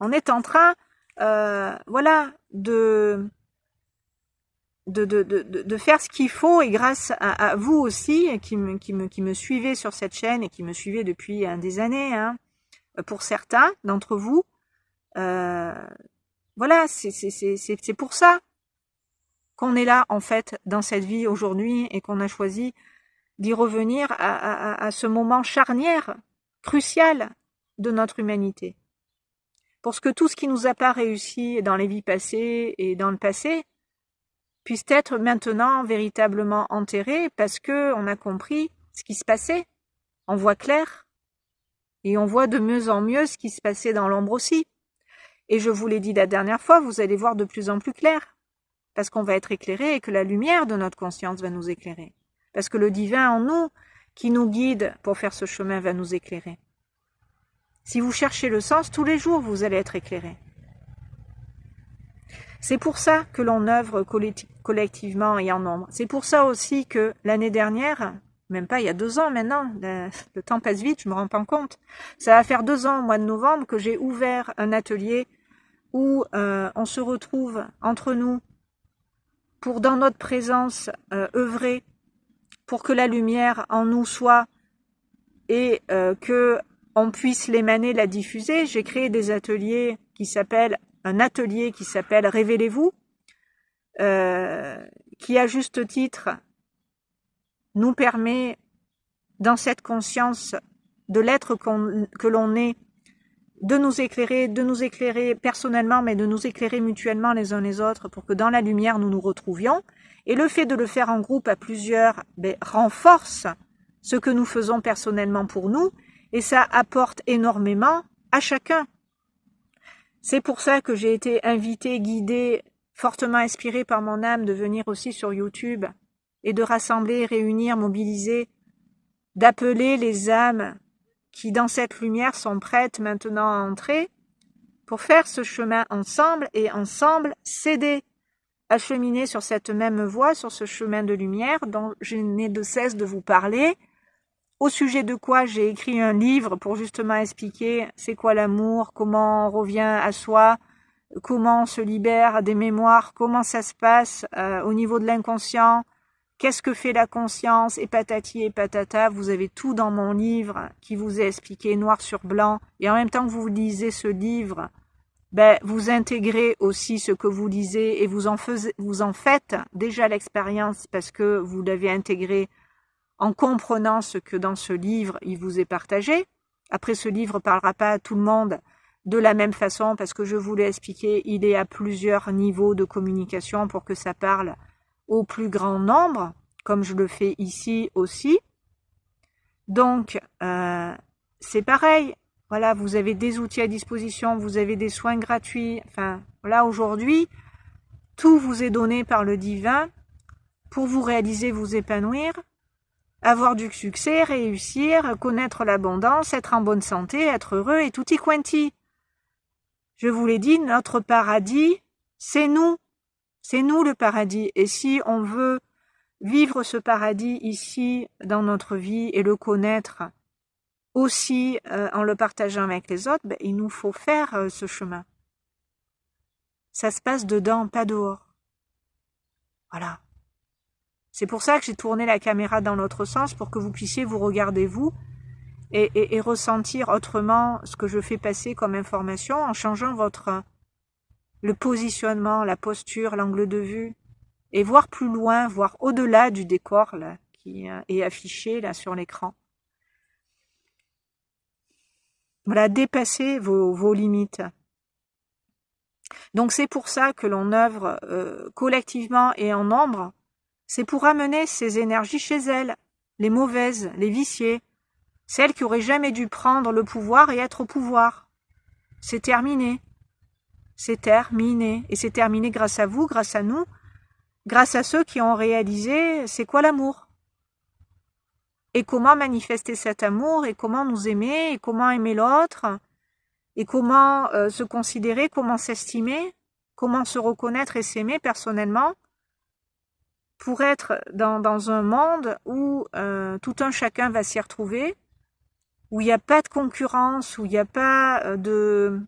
On est en train, voilà, de faire ce qu'il faut, et grâce à vous aussi qui me suivez sur cette chaîne et qui me suivez depuis des années, hein, pour certains d'entre vous, voilà, c'est pour ça qu'on est là en fait dans cette vie aujourd'hui et qu'on a choisi d'y revenir à ce moment charnière, crucial de notre humanité. Pour que tout ce qui nous a pas réussi dans les vies passées et dans le passé puisse être maintenant véritablement enterré parce que on a compris ce qui se passait. On voit clair et on voit de mieux en mieux ce qui se passait dans l'ombre aussi. Et je vous l'ai dit la dernière fois, vous allez voir de plus en plus clair parce qu'on va être éclairé et que la lumière de notre conscience va nous éclairer. Parce que le divin en nous qui nous guide pour faire ce chemin va nous éclairer. Si vous cherchez le sens, tous les jours vous allez être éclairé. C'est pour ça que l'on œuvre collectivement et en nombre. C'est pour ça aussi que l'année dernière, même pas il y a 2 ans maintenant, le temps passe vite, je me rends pas compte. Ça va faire 2 ans au mois de novembre que j'ai ouvert un atelier où on se retrouve entre nous pour dans notre présence œuvrer pour que la lumière en nous soit et que on puisse l'émaner, la diffuser. J'ai créé des ateliers qui s'appellent un atelier qui s'appelle Révélez-vous, qui à juste titre nous permet, dans cette conscience de l'être que l'on est, de nous éclairer personnellement, mais de nous éclairer mutuellement les uns les autres pour que dans la lumière nous nous retrouvions. Et le fait de le faire en groupe à plusieurs renforce ce que nous faisons personnellement pour nous, et ça apporte énormément à chacun. C'est pour ça que j'ai été invitée, guidée, fortement inspirée par mon âme de venir aussi sur YouTube et de rassembler, réunir, mobiliser, d'appeler les âmes qui dans cette lumière sont prêtes maintenant à entrer pour faire ce chemin ensemble et ensemble s'aider à cheminer sur cette même voie, sur ce chemin de lumière dont je n'ai de cesse de vous parler, au sujet de quoi j'ai écrit un livre pour justement expliquer c'est quoi l'amour, comment on revient à soi, comment on se libère des mémoires, comment ça se passe au niveau de l'inconscient, qu'est-ce que fait la conscience, et patati et patata. Vous avez tout dans mon livre qui vous est expliqué noir sur blanc, et en même temps que vous lisez ce livre, vous intégrez aussi ce que vous lisez et vous en faites déjà l'expérience parce que vous l'avez intégré en comprenant ce que dans ce livre il vous est partagé. Après, ce livre ne parlera pas à tout le monde de la même façon parce que je vous l'ai expliqué, il est à plusieurs niveaux de communication pour que ça parle au plus grand nombre, comme je le fais ici aussi. Donc, c'est pareil. Voilà, vous avez des outils à disposition, vous avez des soins gratuits. Enfin, là, aujourd'hui, tout vous est donné par le divin pour vous réaliser, vous épanouir, avoir du succès, réussir, connaître l'abondance, être en bonne santé, être heureux et tutti quanti. Je vous l'ai dit, notre paradis, c'est nous. C'est nous le paradis. Et si on veut vivre ce paradis ici dans notre vie et le connaître aussi en le partageant avec les autres, il nous faut faire ce chemin. Ça se passe dedans, pas dehors. Voilà. C'est pour ça que j'ai tourné la caméra dans l'autre sens, pour que vous puissiez vous regarder vous et ressentir autrement ce que je fais passer comme information en changeant le positionnement, la posture, l'angle de vue, et voir plus loin, voir au-delà du décor là, qui est affiché là sur l'écran. Voilà, dépasser vos limites. Donc c'est pour ça que l'on œuvre collectivement et en nombre. C'est pour amener ces énergies chez elles, les mauvaises, les viciées, celles qui auraient jamais dû prendre le pouvoir et être au pouvoir. C'est terminé. C'est terminé. Et c'est terminé grâce à vous, grâce à nous, grâce à ceux qui ont réalisé c'est quoi l'amour. Et comment manifester cet amour, et comment nous aimer, et comment aimer l'autre, et comment se considérer, comment s'estimer, comment se reconnaître et s'aimer personnellement, pour être dans un monde où tout un chacun va s'y retrouver, où il n'y a pas de concurrence, où il n'y a pas de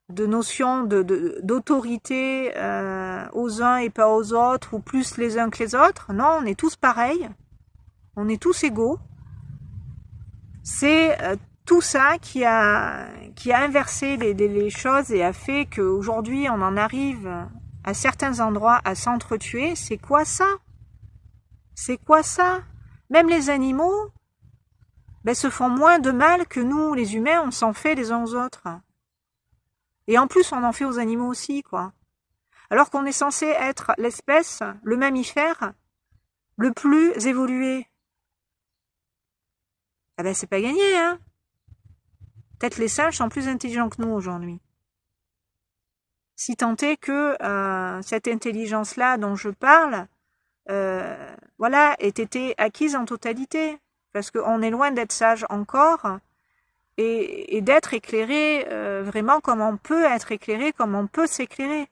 notion d'autorité aux uns et pas aux autres, ou plus les uns que les autres. Non, on est tous pareils, on est tous égaux. C'est tout ça qui a inversé les choses et a fait qu'aujourd'hui on en arrive à certains endroits à s'entretuer. C'est quoi ça? C'est quoi ça? Même les animaux se font moins de mal que nous, les humains, on s'en fait les uns aux autres. Et en plus, on en fait aux animaux aussi, quoi. Alors qu'on est censé être l'espèce, le mammifère, le plus évolué. C'est pas gagné, hein. Peut-être les singes sont plus intelligents que nous aujourd'hui. Si tant est que cette intelligence-là dont je parle, ait été acquise en totalité. Parce qu'on est loin d'être sage encore et d'être éclairé vraiment comme on peut être éclairé, comme on peut s'éclairer.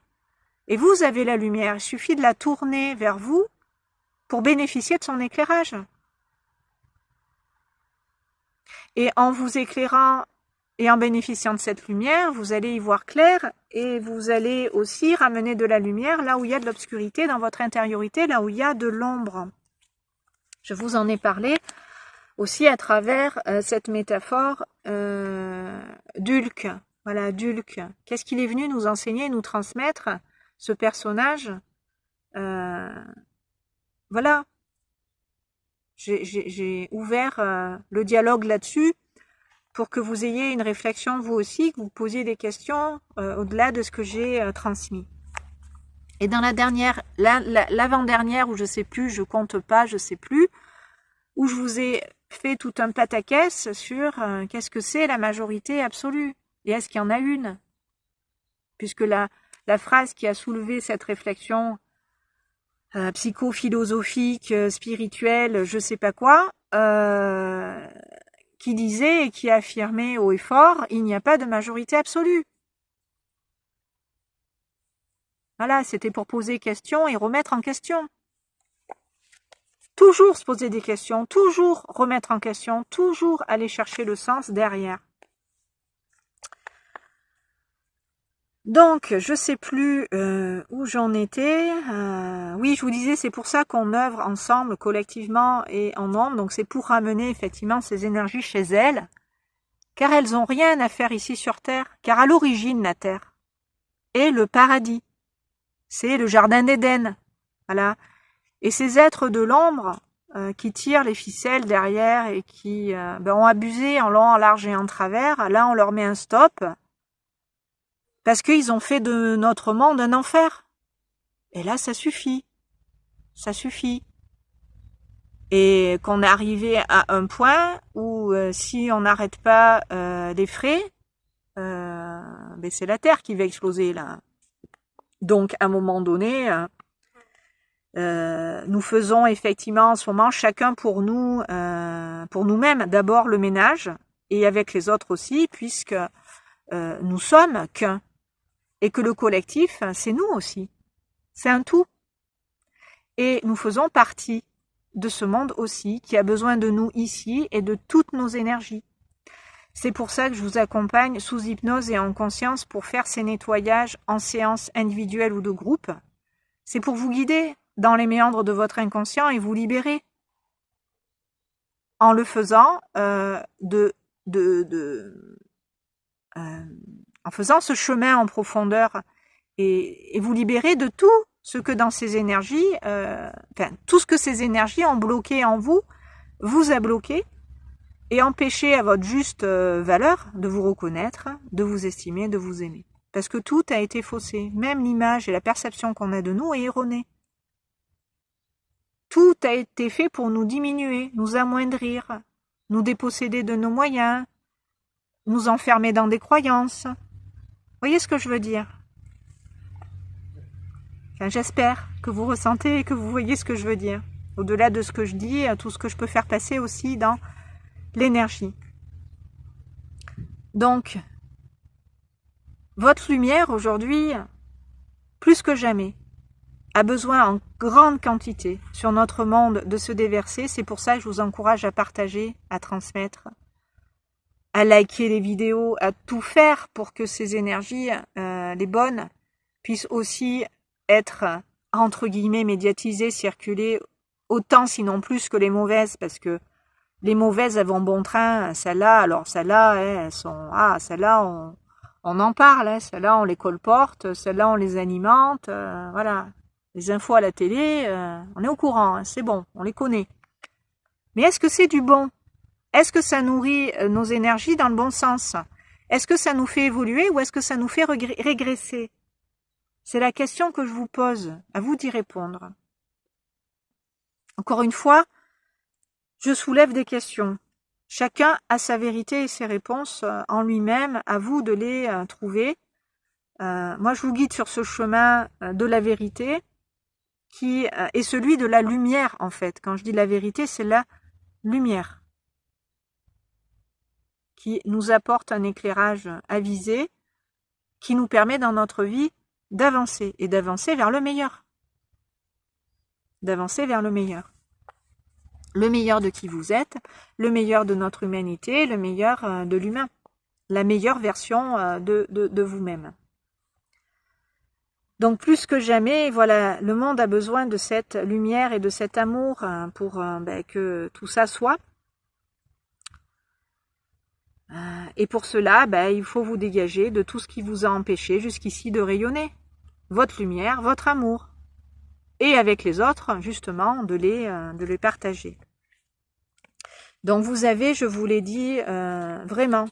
Et vous avez la lumière, il suffit de la tourner vers vous pour bénéficier de son éclairage. Et en vous éclairant et en bénéficiant de cette lumière, vous allez y voir clair et vous allez aussi ramener de la lumière là où il y a de l'obscurité dans votre intériorité, là où il y a de l'ombre. Je vous en ai parlé aussi à travers cette métaphore d'Hulk. Voilà, d'Hulk. Qu'est-ce qu'il est venu nous enseigner, nous transmettre, ce personnage? Voilà. J'ai ouvert le dialogue là-dessus pour que vous ayez une réflexion vous aussi, que vous posiez des questions au-delà de ce que j'ai transmis. Et dans la dernière, l'avant-dernière, où je sais plus, je compte pas, je sais plus, où je vous ai fait tout un pataquès sur qu'est-ce que c'est la majorité absolue et est-ce qu'il y en a une? Puisque la phrase qui a soulevé cette réflexion psychophilosophique, spirituelle, je sais pas quoi, qui disait et qui affirmait haut et fort, il n'y a pas de majorité absolue. Voilà, c'était pour poser question et remettre en question. Toujours se poser des questions, toujours remettre en question, toujours aller chercher le sens derrière. Donc, je sais plus où j'en étais. Oui, je vous disais, c'est pour ça qu'on œuvre ensemble, collectivement et en nombre. Donc, c'est pour ramener effectivement ces énergies chez elles, car elles n'ont rien à faire ici sur Terre. Car à l'origine, la Terre est le paradis. C'est le jardin d'Éden. Voilà. Et ces êtres de l'ombre qui tirent les ficelles derrière et qui ont abusé en long, en large et en travers, là, on leur met un stop. Parce qu'ils ont fait de notre monde un enfer. Et là, ça suffit. Ça suffit. Et qu'on est arrivé à un point où si on n'arrête pas les frais, c'est la Terre qui va exploser là. Donc, à un moment donné, nous faisons effectivement en ce moment chacun pour nous, pour nous-mêmes, d'abord le ménage, et avec les autres aussi, puisque nous sommes qu'un. Et que le collectif, c'est nous aussi. C'est un tout. Et nous faisons partie de ce monde aussi, qui a besoin de nous ici et de toutes nos énergies. C'est pour ça que je vous accompagne sous hypnose et en conscience pour faire ces nettoyages en séance individuelle ou de groupe. C'est pour vous guider dans les méandres de votre inconscient et vous libérer. En le faisant en faisant ce chemin en profondeur et vous libérer de tout ce que dans ces énergies, tout ce que ces énergies ont bloqué en vous, vous a bloqué et empêché à votre juste valeur de vous reconnaître, de vous estimer, de vous aimer. Parce que tout a été faussé, même l'image et la perception qu'on a de nous est erronée. Tout a été fait pour nous diminuer, nous amoindrir, nous déposséder de nos moyens, nous enfermer dans des croyances. Vous voyez ce que je veux dire? J'espère que vous ressentez et que vous voyez ce que je veux dire. Au-delà de ce que je dis, tout ce que je peux faire passer aussi dans l'énergie. Donc, votre lumière aujourd'hui, plus que jamais, a besoin en grande quantité sur notre monde de se déverser. C'est pour ça que je vous encourage à partager, à transmettre, à liker les vidéos, à tout faire pour que ces énergies, les bonnes, puissent aussi être, entre guillemets, médiatisées, circulées, autant sinon plus que les mauvaises, parce que les mauvaises, elles vont bon train, celles-là, alors celles-là, elles sont, celles-là, on en parle, hein, celles-là, on les colporte, celles-là, on les alimente, voilà. Les infos à la télé, on est au courant, hein, c'est bon, on les connaît. Mais est-ce que c'est du bon? Est-ce que ça nourrit nos énergies dans le bon sens? Est-ce que ça nous fait évoluer ou est-ce que ça nous fait régresser? C'est la question que je vous pose, à vous d'y répondre. Encore une fois, je soulève des questions. Chacun a sa vérité et ses réponses en lui-même, à vous de les trouver. Moi, je vous guide sur ce chemin de la vérité qui est celui de la lumière, en fait. Quand je dis la vérité, c'est la lumière qui nous apporte un éclairage avisé, qui nous permet dans notre vie d'avancer et d'avancer vers le meilleur. D'avancer vers le meilleur. Le meilleur de qui vous êtes, le meilleur de notre humanité, le meilleur de l'humain. La meilleure version de vous-même. Donc plus que jamais, voilà, le monde a besoin de cette lumière et de cet amour pour que tout ça soit. Et pour cela, il faut vous dégager de tout ce qui vous a empêché jusqu'ici de rayonner. Votre lumière, votre amour. Et avec les autres, justement, de les partager. Donc vous avez, je vous l'ai dit, vraiment,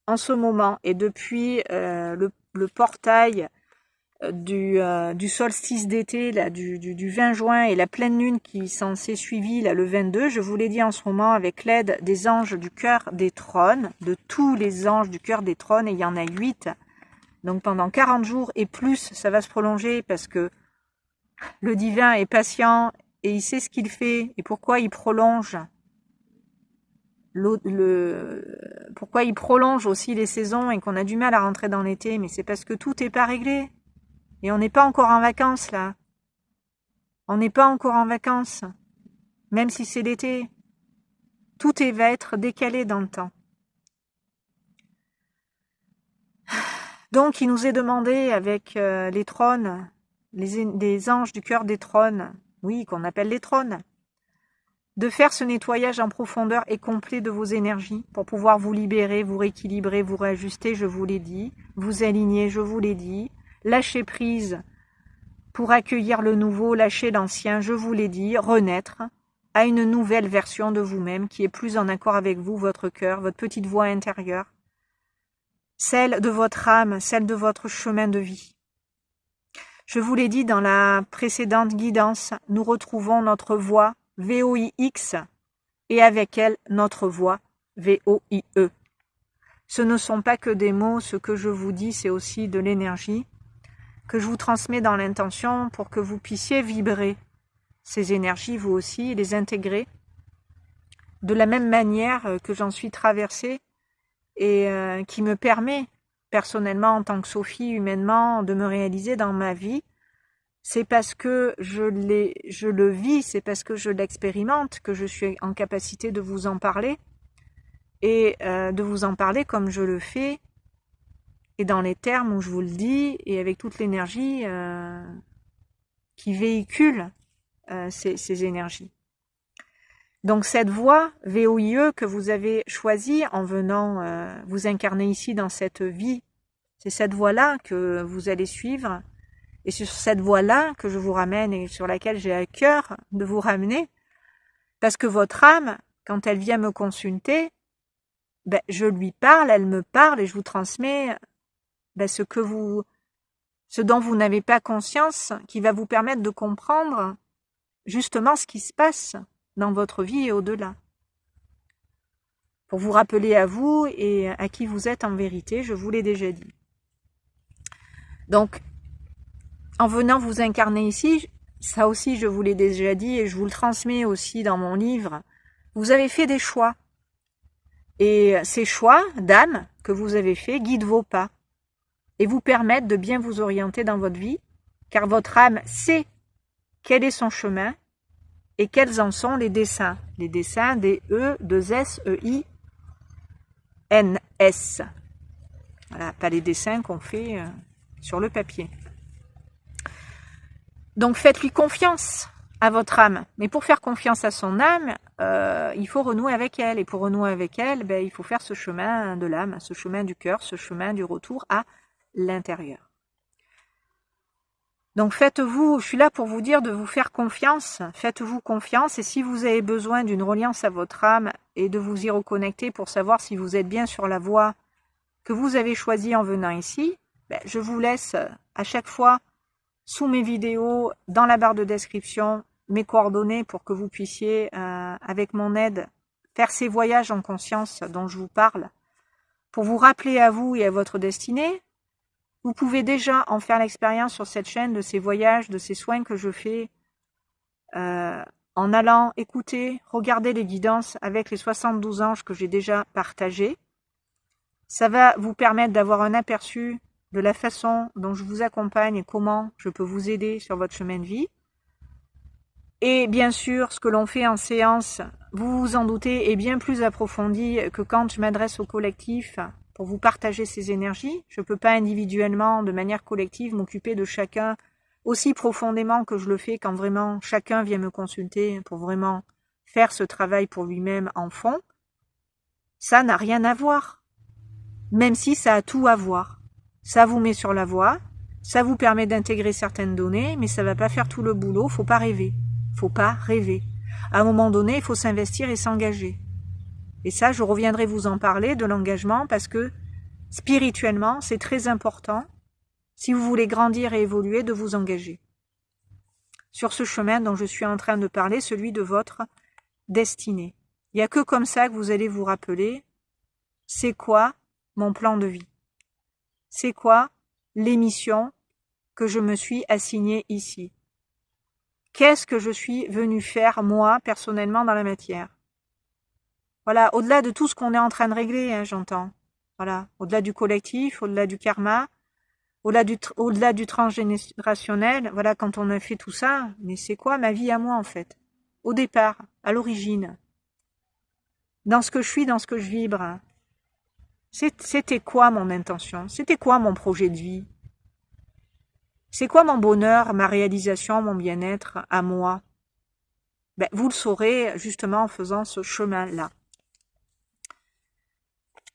en ce moment, et depuis le portail du solstice d'été, là, du 20 juin et la pleine lune qui s'en s'est suivie, là, le 22, je vous l'ai dit en ce moment, avec l'aide des anges du cœur des trônes, de tous les anges du cœur des trônes, et il y en a 8. Donc pendant 40 jours et plus, ça va se prolonger parce que le divin est patient et il sait ce qu'il fait et pourquoi il prolonge pourquoi il prolonge aussi les saisons et qu'on a du mal à rentrer dans l'été, mais c'est parce que tout n'est pas réglé. Et on n'est pas encore en vacances, là. On n'est pas encore en vacances, même si c'est l'été. Tout va être décalé dans le temps. Donc, il nous est demandé avec les trônes, les anges du cœur des trônes, oui, qu'on appelle les trônes, de faire ce nettoyage en profondeur et complet de vos énergies pour pouvoir vous libérer, vous rééquilibrer, vous réajuster, je vous l'ai dit, vous aligner, je vous l'ai dit, lâcher prise pour accueillir le nouveau, lâcher l'ancien, je vous l'ai dit, renaître à une nouvelle version de vous-même qui est plus en accord avec vous, votre cœur, votre petite voix intérieure, celle de votre âme, celle de votre chemin de vie. Je vous l'ai dit dans la précédente guidance, nous retrouvons notre voix VOIX et avec elle notre voix VOIE. Ce ne sont pas que des mots, ce que je vous dis c'est aussi de l'énergie que je vous transmets dans l'intention pour que vous puissiez vibrer ces énergies vous aussi et les intégrer de la même manière que j'en suis traversée et qui me permet personnellement en tant que Sophie humainement de me réaliser dans ma vie. C'est parce que je le vis, c'est parce que je l'expérimente que je suis en capacité de vous en parler et de vous en parler comme je le fais et dans les termes où je vous le dis et avec toute l'énergie qui véhicule ces énergies. Donc cette voie VOIE que vous avez choisie en venant vous incarner ici dans cette vie, c'est cette voie-là que vous allez suivre. Et c'est sur cette voie-là que je vous ramène et sur laquelle j'ai à cœur de vous ramener. Parce que votre âme, quand elle vient me consulter, ben, je lui parle, elle me parle et je vous transmets ben, ce dont vous n'avez pas conscience, qui va vous permettre de comprendre justement ce qui se passe dans votre vie et au-delà. Pour vous rappeler à vous et à qui vous êtes en vérité, je vous l'ai déjà dit. Donc, en venant vous incarner ici, ça aussi je vous l'ai déjà dit et je vous le transmets aussi dans mon livre, vous avez fait des choix. Et ces choix d'âme que vous avez faits guident vos pas et vous permettent de bien vous orienter dans votre vie, car votre âme sait quel est son chemin et quels en sont les dessins. Les dessins des E, 2 S, E, I, N, S. Voilà, pas les dessins qu'on fait sur le papier. Donc faites-lui confiance à votre âme. Mais pour faire confiance à son âme, il faut renouer avec elle. Et pour renouer avec elle, ben, il faut faire ce chemin de l'âme, ce chemin du cœur, ce chemin du retour à l'intérieur. Donc faites-vous, je suis là pour vous dire de vous faire confiance. Faites-vous confiance et si vous avez besoin d'une reliance à votre âme et de vous y reconnecter pour savoir si vous êtes bien sur la voie que vous avez choisie en venant ici, ben, je vous laisse à chaque fois sous mes vidéos, dans la barre de description, mes coordonnées pour que vous puissiez, avec mon aide, faire ces voyages en conscience dont je vous parle, pour vous rappeler à vous et à votre destinée. Vous pouvez déjà en faire l'expérience sur cette chaîne de ces voyages, de ces soins que je fais, en allant écouter, regarder les guidances avec les 72 anges que j'ai déjà partagés. Ça va vous permettre d'avoir un aperçu de la façon dont je vous accompagne et comment je peux vous aider sur votre chemin de vie. Et bien sûr, ce que l'on fait en séance, vous vous en doutez, est bien plus approfondi que quand je m'adresse au collectif pour vous partager ces énergies. Je ne peux pas individuellement, de manière collective, m'occuper de chacun aussi profondément que je le fais quand vraiment chacun vient me consulter pour vraiment faire ce travail pour lui-même en fond. Ça n'a rien à voir, même si ça a tout à voir. Ça vous met sur la voie, ça vous permet d'intégrer certaines données, mais ça ne va pas faire tout le boulot, faut pas rêver. Faut pas rêver. À un moment donné, il faut s'investir et s'engager. Et ça, je reviendrai vous en parler de l'engagement parce que spirituellement, c'est très important si vous voulez grandir et évoluer, de vous engager sur ce chemin dont je suis en train de parler, celui de votre destinée. Il n'y a que comme ça que vous allez vous rappeler, c'est quoi mon plan de vie? C'est quoi les missions que je me suis assignée ici? Qu'est-ce que je suis venu faire, moi, personnellement, dans la matière? Voilà, au-delà de tout ce qu'on est en train de régler, hein, j'entends. Voilà, au-delà du collectif, au-delà du karma, au-delà du transgénérationnel, voilà, quand on a fait tout ça, mais c'est quoi ma vie à moi, en fait? Au départ, à l'origine, dans ce que je suis, dans ce que je vibre. C'était quoi mon intention? C'était quoi mon projet de vie? C'est quoi mon bonheur, ma réalisation, mon bien-être à moi? Ben, vous le saurez justement en faisant ce chemin-là.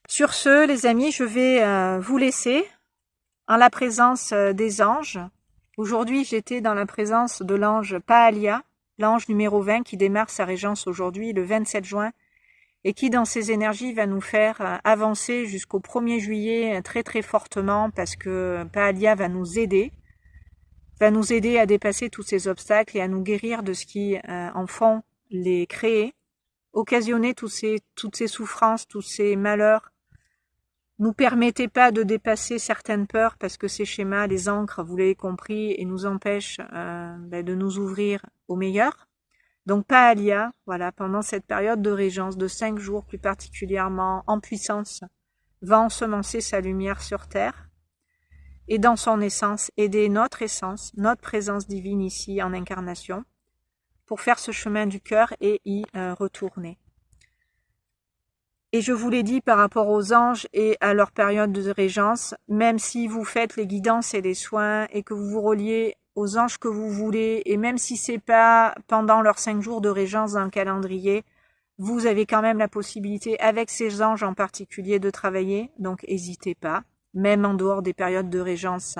Sur ce, les amis, je vais vous laisser en la présence des anges. Aujourd'hui, j'étais dans la présence de l'ange Paalia, l'ange numéro 20 qui démarre sa régence aujourd'hui, le 27 juin, et qui, dans ses énergies, va nous faire avancer jusqu'au 1er juillet très très fortement parce que Paalia va nous aider à dépasser tous ces obstacles et à nous guérir de ce qui en font les créer, occasionner toutes ces souffrances, tous ces malheurs. Nous permettez pas de dépasser certaines peurs parce que ces schémas les ancrent, vous l'avez compris, et nous empêchent de nous ouvrir au meilleur. Donc Paalia, voilà, pendant cette période de régence de 5 jours plus particulièrement en puissance, va ensemencer sa lumière sur Terre et dans son essence aider notre essence, notre présence divine ici en incarnation pour faire ce chemin du cœur et y retourner. Et je vous l'ai dit par rapport aux anges et à leur période de régence, même si vous faites les guidances et les soins et que vous vous reliez aux anges que vous voulez, et même si c'est pas pendant leurs 5 jours de régence dans le calendrier, vous avez quand même la possibilité avec ces anges en particulier de travailler, donc n'hésitez pas, même en dehors des périodes de régence,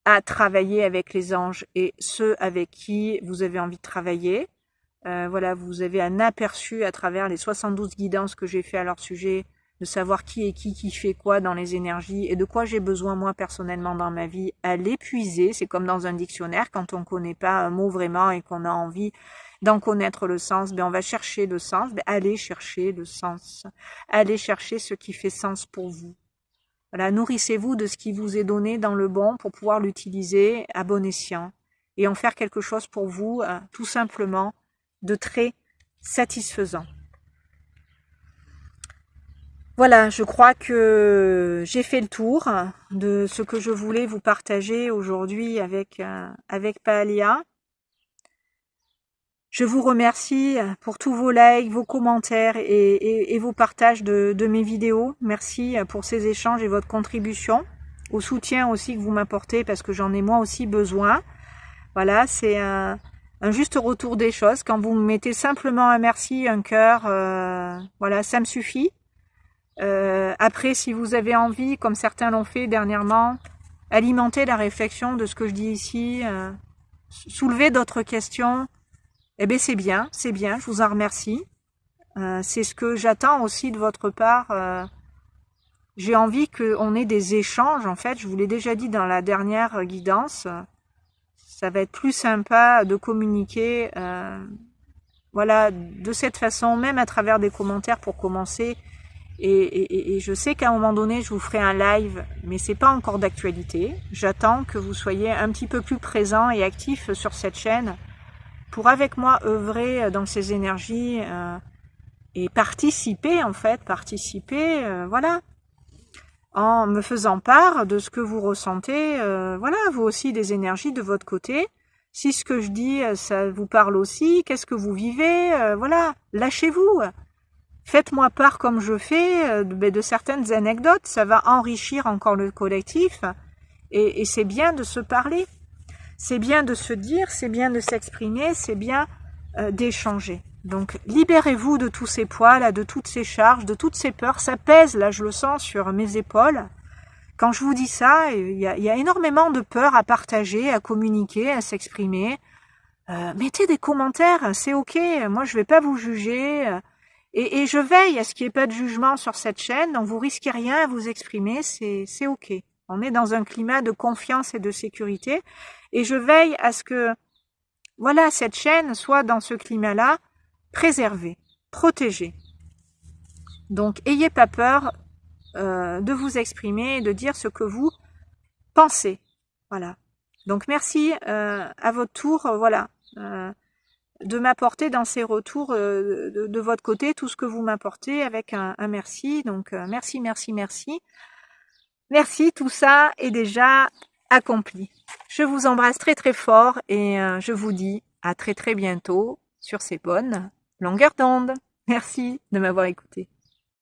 à travailler avec les anges et ceux avec qui vous avez envie de travailler. Voilà, vous avez un aperçu à travers les 72 guidances que j'ai fait à leur sujet, de savoir qui est qui fait quoi dans les énergies et de quoi j'ai besoin moi personnellement dans ma vie, à l'épuiser. C'est comme dans un dictionnaire, quand on connaît pas un mot vraiment et qu'on a envie d'en connaître le sens, on va chercher le sens, allez chercher le sens, allez chercher ce qui fait sens pour vous. Voilà, nourrissez-vous de ce qui vous est donné dans le bon pour pouvoir l'utiliser à bon escient et en faire quelque chose pour vous, tout simplement, de très satisfaisant. Voilà, je crois que j'ai fait le tour de ce que je voulais vous partager aujourd'hui avec Paalia. Je vous remercie pour tous vos likes, vos commentaires et vos partages de mes vidéos. Merci pour ces échanges et votre contribution, au soutien aussi que vous m'apportez parce que j'en ai moi aussi besoin. Voilà, c'est un juste retour des choses. Quand vous me mettez simplement un merci, un cœur, voilà, ça me suffit. Après, si vous avez envie, comme certains l'ont fait dernièrement, alimenter la réflexion de ce que je dis ici, soulever d'autres questions, eh bien c'est bien, je vous en remercie. C'est ce que j'attends aussi de votre part. J'ai envie qu'on ait des échanges, en fait, je vous l'ai déjà dit dans la dernière guidance, ça va être plus sympa de communiquer, voilà, de cette façon, même à travers des commentaires pour commencer. Et je sais qu'à un moment donné, je vous ferai un live, mais c'est pas encore d'actualité. J'attends que vous soyez un petit peu plus présents et actifs sur cette chaîne pour avec moi œuvrer dans ces énergies et participer en fait, voilà, en me faisant part de ce que vous ressentez, voilà, vous aussi des énergies de votre côté. Si ce que je dis, ça vous parle aussi, qu'est-ce que vous vivez, voilà, lâchez-vous. Faites-moi part comme je fais de certaines anecdotes, ça va enrichir encore le collectif et c'est bien de se parler, c'est bien de se dire, c'est bien de s'exprimer, c'est bien d'échanger. Donc libérez-vous de tous ces poids, là, de toutes ces charges, de toutes ces peurs, ça pèse, là je le sens sur mes épaules. Quand je vous dis ça, il y a énormément de peur à partager, à communiquer, à s'exprimer. Mettez des commentaires, c'est ok, moi je vais pas vous juger. Et je veille à ce qu'il n'y ait pas de jugement sur cette chaîne, donc vous risquez rien à vous exprimer, c'est ok. On est dans un climat de confiance et de sécurité. Et je veille à ce que, voilà, cette chaîne soit dans ce climat-là, préservée, protégée. Donc, ayez pas peur de vous exprimer et de dire ce que vous pensez. Voilà. Donc, merci à votre tour, voilà, de m'apporter dans ces retours de votre côté tout ce que vous m'apportez avec un merci. Donc, merci, merci, merci. Merci, tout ça est déjà accompli. Je vous embrasse très très fort et je vous dis à très très bientôt sur ces bonnes longueurs d'onde. Merci de m'avoir écouté.